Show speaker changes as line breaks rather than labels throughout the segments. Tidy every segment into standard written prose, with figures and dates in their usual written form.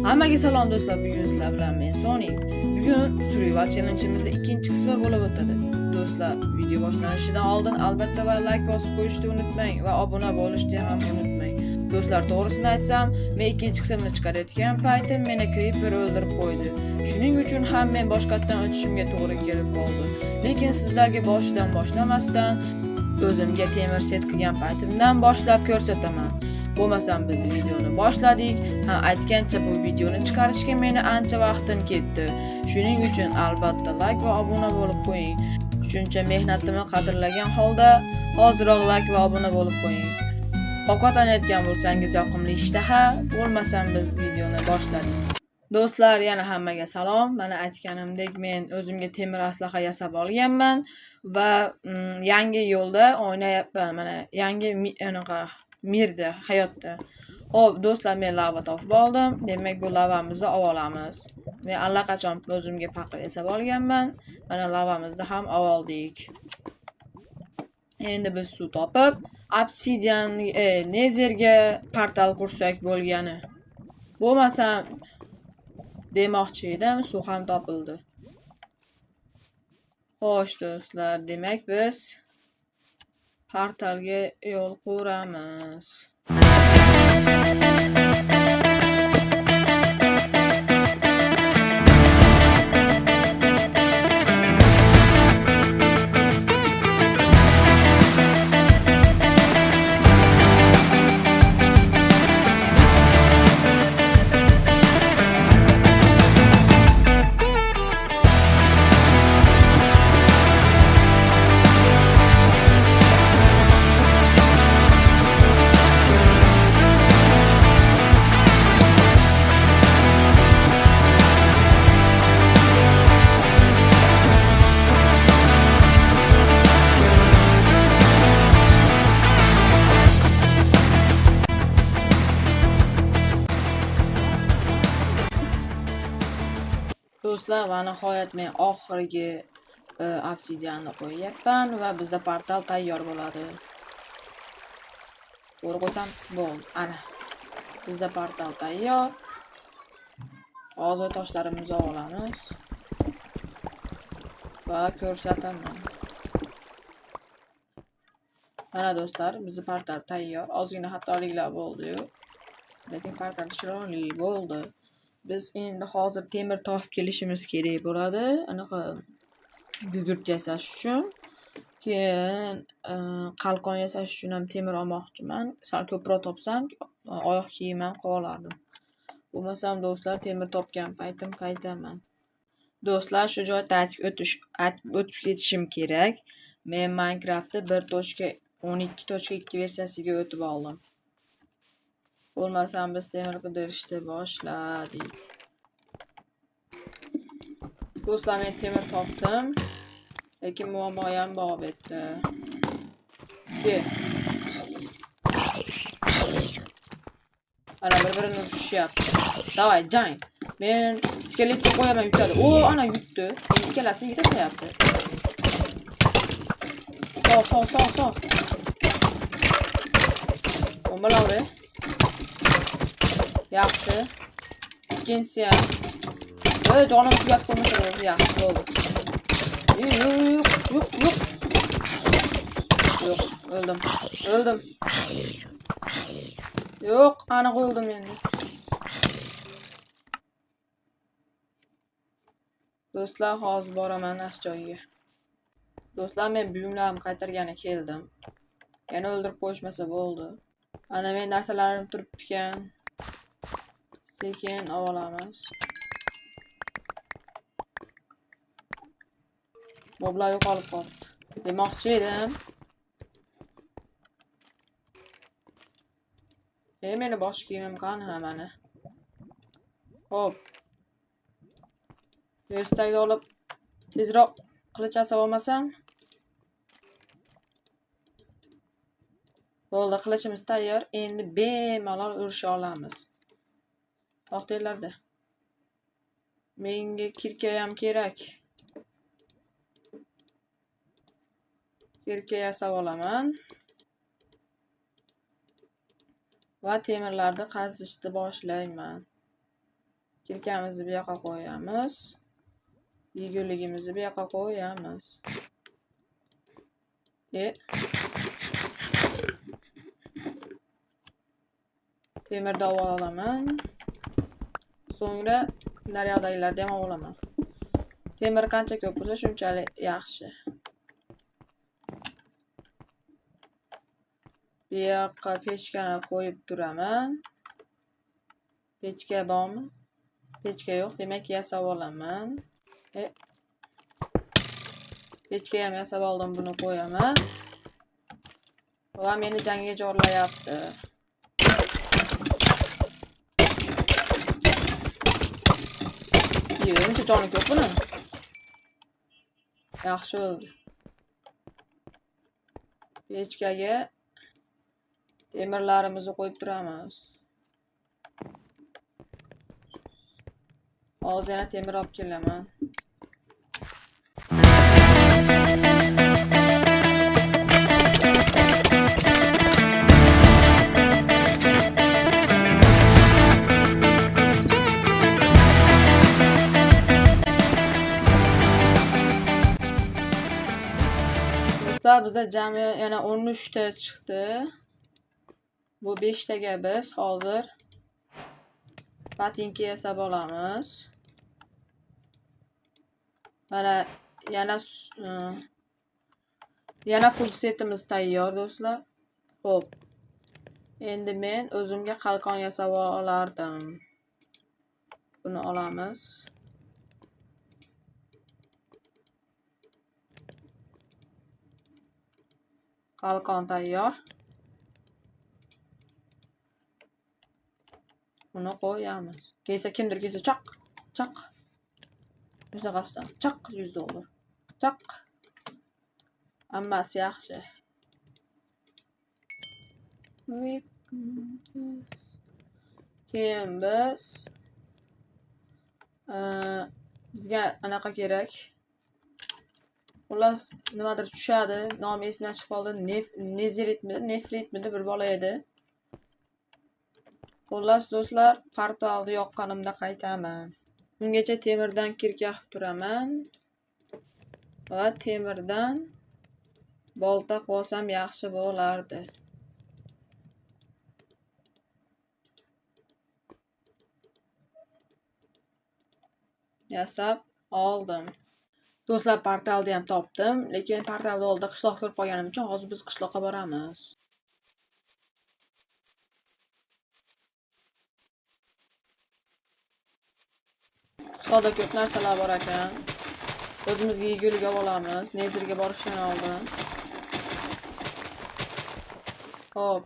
Hammaga salom do'stlar, bugun sizlar bilan men Sony. Bugun Survival Challenge'imizda ikkinchi qismi bo'lib o'tadi. Do'stlar, video boshlanishidan oldin albatta va like bosib qo'yishni unutmang va obuna bo'lishni ham unutmang. Do'stlar, to'g'risini aytsam, men ikkinchi qismni chiqarayotgan paytim meni Creeper o'ldirib qo'ydi. Shuning uchun ham men boshqatdan o'tishimga to'g'ri kelib qoldi. Lekin sizlarga boshidan boshlamasdan o'zimga temir set qilgan paytimdan boshlab ko'rsataman. Bo'lmasam biz videoni boshladik. Aytgancha bu videoni chiqarishga meni ancha vaqtim ketdi. Shuning uchun albatta like va obuna bo'lib qo'ying. Shuncha mehnatimni qadrlagan holda hoziroq like va obuna bo'lib qo'ying. Ovqatlanayotgan bo'lsangiz yoqimli ishtaha, bo'lmasam biz videoni boshladik. Do'stlar, yana hammaga salom. Mana aytganimdek, men o'zimga temir aslaha yasab olganman va yangi yo'lda o'ynayapman. Mana yangi mirda hayotda. Xo'p, do'stlar, men lava topib oldim. Demak, bu lavamizni olamiz. Men allaqachon o'zimga paqir yasab olganman. Mana lavamizni ham oldik. Endi biz suv topib, obsidian nezerga portal qursak bo'lgani. Bo'lmasam demoqchi edim, suv ham topildi. Xo'sh do'stlar, demak biz portalga yo'l quramiz. Do'stlar, va nihoyat men oxirgi obsidianni qo'yyapman va bizda portal tayyor bo'ladi. To'g'ri qo'ysam bo'ldi. Ana. Bizda portal tayyor. Hozir toshlarimizni olamiz va ko'rsataman. Mana do'stlar, bizda portal tayyor. Ozgina xatoliklar bo'ldi-yu, lekin portal chiroyli bo'ldi. Biz endi hozir temir topib kelishimiz kerak bo'ladi. Anaqa gugurt yasash uchun. Keyin qalqon yasash uchun ham temir olmoqchiman. Sal ko'proq topsam, oyoq kiyimim qolardim. Bo'lmasam do'stlar, temir topgan paytim qaytaman. Do'stlar, shu joyda o'tib ketishim kerak. Men Minecraftda 1.12.2 versiyasiga o'tib oldim. Bo'lmasam biz temir qidirishni boshladik. Do'stlar, men temir topdim. Lekin muammo ham bor bu yerda. Ana bir-birini urishyapti. Davay, jang. Men skeletga qo'yaman, yutadi. O, ana yutdi. Endi ikkalasini yutashmayapti. So. Bombalavri. Yaxshi. Ikkinchisi ham. Jonim tugab qo'ymasa bo'ldi, yaxshi bo'ldi. Yo'q, o'ldim. Yo'q, aniq o'ldim endi. Do'stlar, hozir boraman ash joyiga. Do'stlar, men buyumlarimni qaytargani keldim. Yana o'ldirib qo'yishmasa bo'ldi. Ana men narsalarim turibdi ekan. Sekin olamiz. Moblar yo'qolib qoldi. Demoqchi edim. Meni bosh kiyimim qani mana. Xo'p. Verstakni olib tezroq qilich yasab olmasam. Bo'ldi, qilichimiz tayyor. Endi bemalol urisha olamiz. To'xtanglarda. Menga kirka ham kerak. Kirka yasab olaman. Va temirlarni qazishni boshlayman. Kirkamizni bu yoqqa qo'yamiz. Yeguligimizni bu yoqqa qo'yamiz. Temirni olaman. So'ngra naryoqdagilarni ham olaman. Temir qancha ko'p bo'lsa, shunchalik yaxshi. Bu yoqqa pechkani qo'yib turaman. Pechka bormi? Pechka yo'q, demak yasab olaman. Pechka ham yasab oldim, buni qo'yaman. Va meni jangga chorlayapti. Menimcha joni ko'p buni. Yaxshi o'ldi. Pechkaga temirlarimizni qo'yib turamiz. Hozir yana temir olib kelaman. Bizda jami yana 13 ta chiqdi. Bu 5 taga biz hozir patinka yasab olamiz. Mana yana full setimiz tayyor do'stlar. Xo'p. Endi men o'zimga qalqon yasab olardim. Buni olamiz. Qalqon tayyor. Buni qo'yamiz. Kimdir kelsa chaq. Shunaqasidan chaq $100. Chaq. Hammasi yaxshi. Keyin bizga anaqa kerak. Xullas nimadir tushadi. Nomi esimdan chiqib qoldi. Nefritmidi bir bola edi. Xullas do'stlar, portalni yoqqanimda qaytaman. Bungacha temirdan kirka qilib turaman. Va temirdan bolta qilsam yaxshi bo'lardi. Yasab oldim. Do'stlar, portalni ham topdim, lekin portalni oldida qishloq ko'rib qolganim uchun hozir biz qishloqqa boramiz. Qishloqda ko'p narsalar bor ekan. O'zimizga yegulik olib olamiz, nezirga borishdan oldin. Xo'p.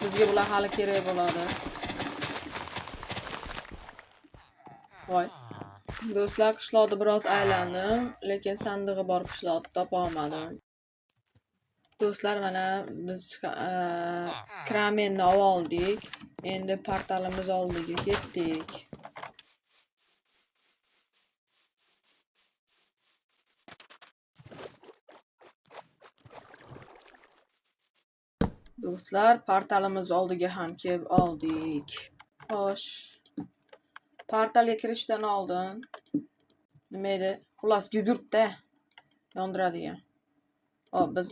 Bizga bular hali kerak bo'ladi. Voy. Do'stlar, qishloqda biroz aylandim, lekin sandig'i bor qishloqni topa olmadim. Do'stlar, mana biz kramenni oldik. Endi portalimiz oldiga ketdik. Do'stlar, portalimiz oldiga ham kelib oldik. Xo'sh. Portalga kirishdan oldin nima edi? Xullas gugurtda yondiradigan. Hop, biz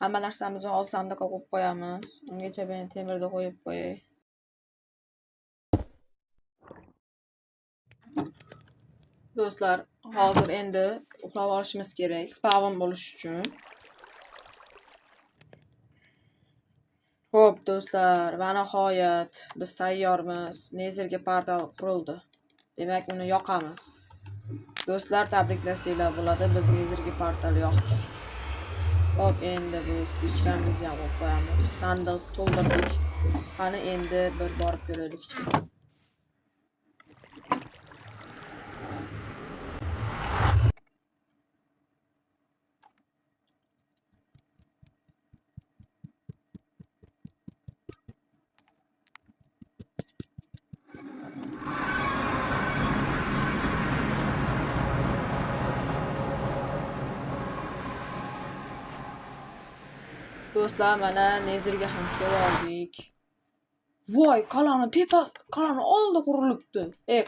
hamma narsamizni hozir sandiqqa qo'yib qo'yamiz. Ungacha men temirni qo'yib qo'yay. Do'stlar, hozir endi uxlab olishimiz kerak, spawn bo'lish uchun. Xo'p, do'stlar, va nihoyat biz tayyormiz. Nezirga portal qurildi. Demak, uni yoqamiz. Do'stlar, tabriklasanglar bo'ladi. Biz nezirga portal yoqdik. Hop, endi bu pechkamizni ham qo'yib qo'yamiz. Sandiq to'ldirdik. Qani endi bir borib ko'raylik. Do'stlar, mana Nezirga ham keldik. Voy, qalani oldi qurilibdi.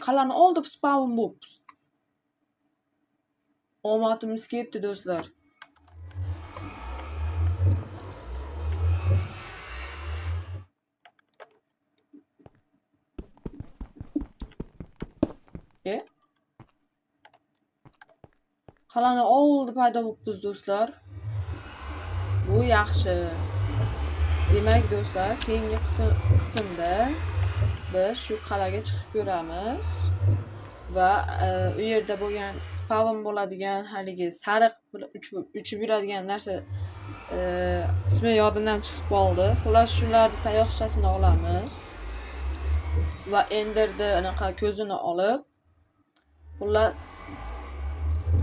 Qalani oldi spawn bo'libdi. Omadimiz kelibdi do'stlar. Qalani oldi paydo bo'libmiz do'stlar. Bu yaxshi. Demak do'stlar, keyingi qismda biz shu qal'aga chiqib ko'ramiz va u yerda bo'lgan spawn bo'ladigan haligi sariq uchib yuradigan narsa ismi yodimdan chiqib qoldi. Xullas shularni tayoqchasini olamiz va enderni anaqa ko'zini olib, xullas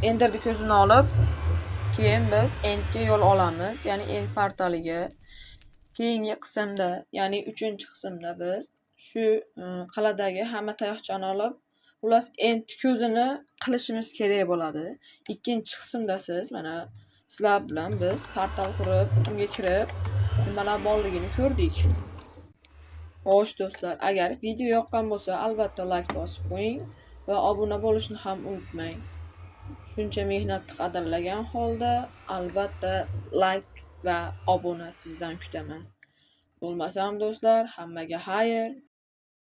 enderni ko'zini olib, keyin biz endga yo'l olamiz, ya'ni end portaliga. Keyingi qismda, ya'ni 3-qismda biz shu qal'adagi hamma tayoqchani olib, xullas end ko'zini qilishimiz kerak bo'ladi. Ikkinchi qismda siz mana sizlar bilan biz portal qurib, unga kirib, nimalar borligini ko'rdik. Xo'sh do'stlar, agar video yoqqan bo'lsa, albatta like bosib qo'ying va obuna bo'lishni ham unutmang. Shuncha mehnatni qadrlagan holda albatta like va obuna sizdan kutaman. Bo'lmasam do'stlar, hammaga xayr.